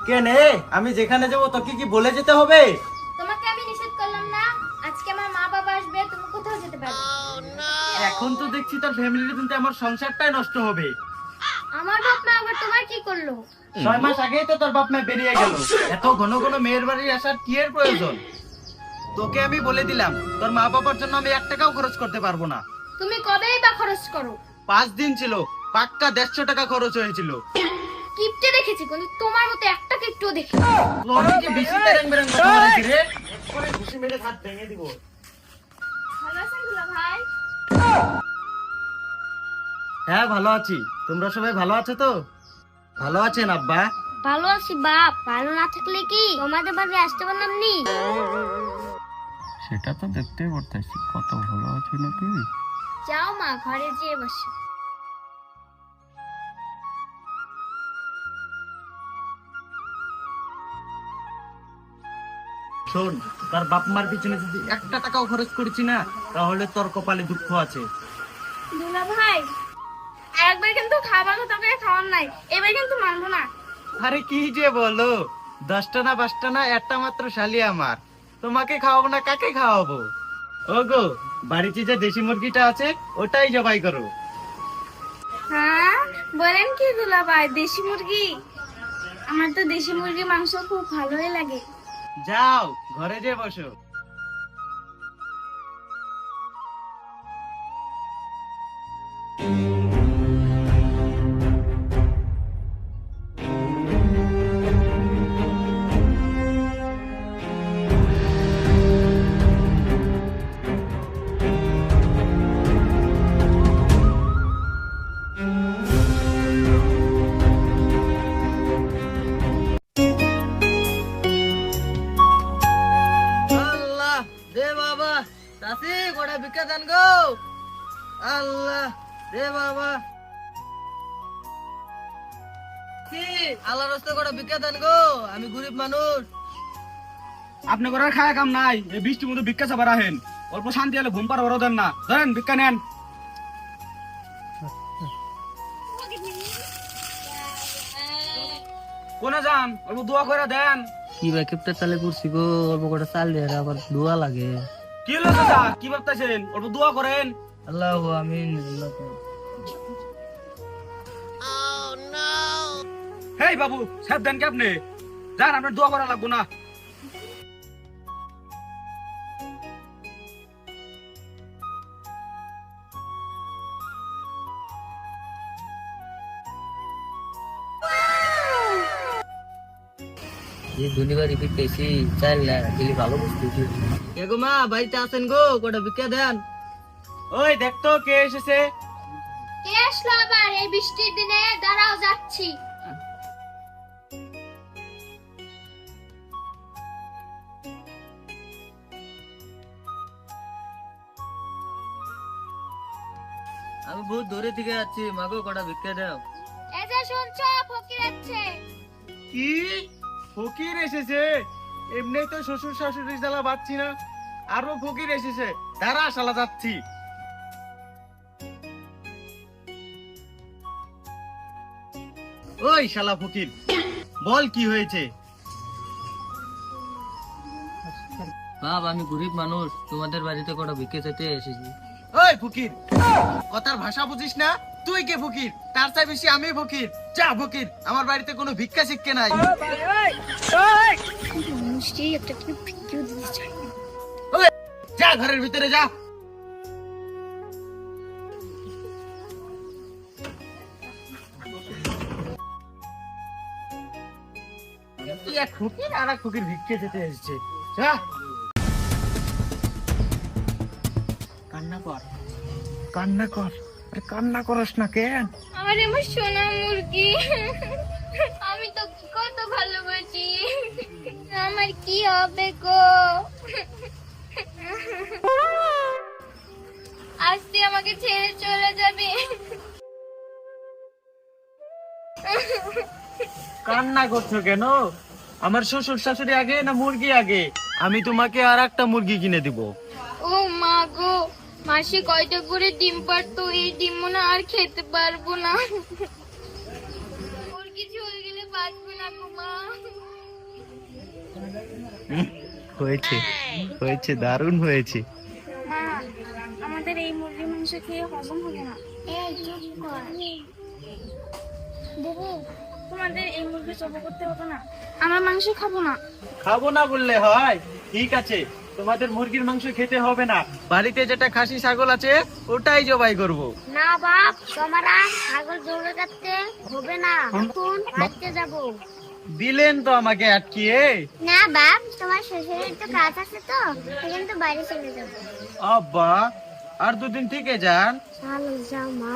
কেনে আমি যেখানে যাবো তোকে কি বলে যেতে হবে? তোমাকে আমি নিষেধ করলাম না, আজকে আমার মা বাবা আসবে, তুমি কোথাও যেতে পারবে না। এখন তো দেখছি তোর ফ্যামিলির কিন্তু আমার সংসারটাই নষ্ট হবে। আমার বাপ মা আবার তোমার কি করলো? 6 মাস আগেই তো তোর বাপ মা বেরিয়ে গেল, এত ঘন ঘন মেয়ের বাড়ি আসার কি এর প্রয়োজন? তোকে আমি বলে দিলাম তোর মা বাবার জন্য আমি 1 টাকাও খরচ করতে পারবো না। তুমি কবেই বা খরচ করো? 5 দিন ছিল, পাক্কা 150 টাকা খরচ হয়েছিল। কিপটে দেখেছি, কিন্তু তোমার মতো একটা কিপটেও দেখি। তোর কি বেশি তেরেং বেরেং কথা বলেছি রে? পরে ঘুষি মেরে হাত ভেঙে দিব। ভালো আছেন দুলা ভাই? হ্যাঁ ভালো আছি, তোমরা সবাই ভালো আছো তো? ভালো আছেন আব্বা? ভালো আছি বাপ, ভালো না থাকলে কি তোমাদের বাড়ি আসতে পারলাম নি? সেটা তো দেখতেই পারতেছি কত ভালো আছে নাকি। যাও মা, ঘরে যেয়ে বসে। শোন, তার বাপ মার পিছনে যদি 1 টাকাও খরচ করেছি না, তাহলে তোর কপালে দুঃখ আছে। দুলা ভাই, একবার কিন্তু খাবার কথা করে খাওয়ার নাই, এবার কিন্তু মানবো না। আরে কি যে বলো, 10টা না 5টা না, একটা মাত্র শালি আমার। তোমাকে খাওয়াবো না কাকে খাওয়াবো? ওগো, বাড়িতে যে দেশি মুরগিটা আছে ওটাই জবাই করো। হ্যাঁ বলেন কি দুলা ভাই, দেশি মুরগি? আমার তো দেশি মুরগি মাংস খুব ভালোই লাগে। যাও ঘরে যে বসো। আল্লাহ দে বাবা, চাষি গোটা ভিক্ষা দেন গো। আল্লাহ দে বাবা, কি আল্লাহ রাস্তা গোটা ভিক্ষা দেন গো, আমি গরিব মানুষ। আপনি করে খায় কাম নাই, এই বৃষ্টির মধ্যে ভিক্ষা চাবার আহেন, অল্প শান্তি হলে ঘুম পার বড় দেন না, ধরেন ভিক্ষা নেন। কোনে যান, অল্প দোয়া করে দেন। কি ভাই কিপটা চালে করছি গো, অল্প করে চাল দিয়ে আবার দোয়া লাগে। কি হলো চাচা, কি ভাবতেছেন? অল্প দোয়া করেন। আল্লাহ আমিন। হেই বাবু, সাহেব দেন কি আপনি? যান, আপনার দোয়া করা লাগবো না। এই দুনিবার রিপিট পেয়েছি, চাল না দিলি ভালো বুঝতেছি। এগো মা, বাড়িতে আছেন গো, গোটা ভিক্ষা দেন। ওই দেখতো কে এসেছে। কে আসলো আবার এই বৃষ্টির দিনে? দাঁড়াও, যাচ্ছি। আমি বহুত দূরে থেকে যাচ্ছি, মাগো কটা ভিক্ষা দাও। এই যে শুনছো, ফকির আছে। কি ফকির এসেছে? এমনি তো শ্বশুর শাশুড়ি জ্বালা বাচ্চি না, আরো ফকির এসেছে। দাঁড়া শালা যাচ্ছি। ওই শালা ফকির, বল কি হয়েছে? বাপ আমি গরিব মানুষ, তোমাদের বাড়িতে কটা ভিক্ষা চাইতে এসেছি। ওই ফকির, কথার ভাষা বুঝিস না? তুই কে ফকির? তার চাই বেশি আমি ফকির। যা ফকির, আমার বাড়িতে কোনো ভিক্ষা শিক্ষা নাই। মিষ্টি একটা কি ভিডিও দিতে চাই। ওই, যা ঘরের ভিতরে যা। তুই এক ফকির আর এক ফকির ভিক্ষে যেতে এসেছে। যা, কান্না কর, কান্না কর। আরে কান্না করস না কেন? আরে আমার সোনা মুরগি, আমি তো কত ভালোবাসি, আমার কি হবে গো? আজ তুই আমাকে ছেড়ে চলে যাবি। কান্না করছো কেন? আমার শ্বশুর শাশুড়ি আগে না মুরগি আগে? আমি তোমাকে আর একটা মুরগি কিনে দিব। ও মা গো, মাসে কয়টা করে ডিম পারতো, এই ডিম মনে আর খেতে পারবো না। মুরগি চলে গেলে বাঁচবো না রাখো মা। হয়েছে হয়েছে, দারুণ হয়েছে। মা, আমাদের এই মুরগির মাংস খেয়ে হজম হবে না। এই চুপ কর। দেবো, তোমাদের এই মুরগি জব করতে হবে না। আমরা মাংস খাবো না। খাবো না বললে হয়? ঠিক আছে, তোমাদের মুরগির মাংস খেতে হবে না, বাড়িতে যেটা খাসি ছাগল আছে ওটাই জবাই করব। না বাপ, তোমরা ছাগল জবে কাটতে হবে না, এখন বাড়িতে যাব। দিলেন তো আমাকে আটকিয়ে। না বাপ, তোমার শ্বশুরের তো কাজ আছে তো, সেখানে তো বাইরে চলে যাবো। আব্বা, আর দুদিন থেকে যান। চলো যাও মা,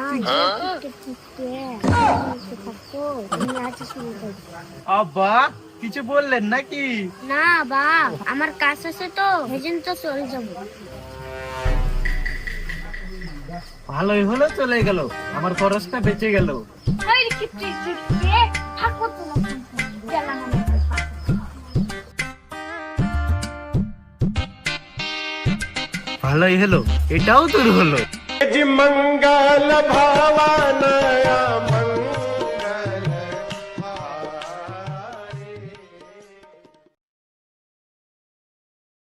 আব্বা, কিছু বললেন নাকি? না বাপ, আমার কাজ আছে তো, সেদিন তো চলে যাবো। ভালোই হলো, চলে গেল, আমার খরচটা বেঁচে গেল। ভালোই হলো, এটাও দূর হলো। मंगल भावनया